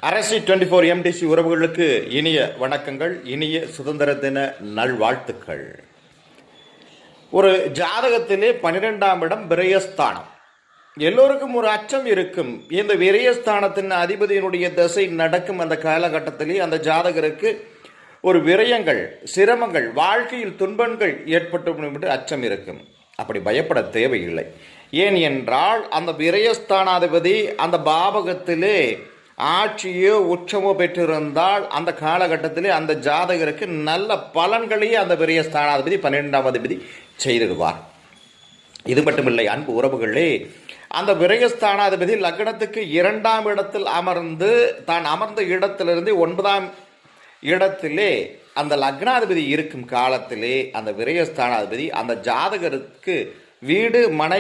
அரசி 24 MTC உறவுகளுக்கு இனிய வணக்கங்கள், இனிய சுதந்திர தின நல்வாழ்த்துக்கள். ஒரு ஜாதகத்திலே 12ஆம் இடம் விரயஸ்தானம். எல்லோருக்கும் ஒரு அச்சம் இருக்கும். இந்த விரயஸ்தானத்தின் அதிபதியினுடைய திசை நடக்கும் அந்த காலகட்டத்திலே அந்த ஜாதகருக்கு ஒரு விரயங்கள், சிரமங்கள், வாழ்க்கையில் துன்பங்கள் ஏற்பட்டு அச்சம் இருக்கும். அப்படி பயப்பட தேவையில்லை. ஏன் என்றால் அந்த விரயஸ்தானாதிபதி அந்த பாவகத்திலே ஆட்சியோ உச்சமோ பெற்றிருந்தால் அந்த காலகட்டத்திலே அந்த ஜாதகருக்கு நல்ல பலன்களையே அந்த விரயஸ்தானாதிபதி 12ஆம் அதிபதி செய்திடுவார். இது மட்டுமில்லை அன்பு உறவுகளே, அந்த விரயஸ்தானாதிபதி லக்னத்துக்கு 2ஆம் இடத்தில் அமர்ந்து தான் அமர்ந்த இடத்திலிருந்து 9ஆம் இடத்திலே அந்த லக்னாதிபதி இருக்கும் காலத்திலே அந்த விரயஸ்தானாதிபதி அந்த ஜாதகருக்கு வீடு, மனை,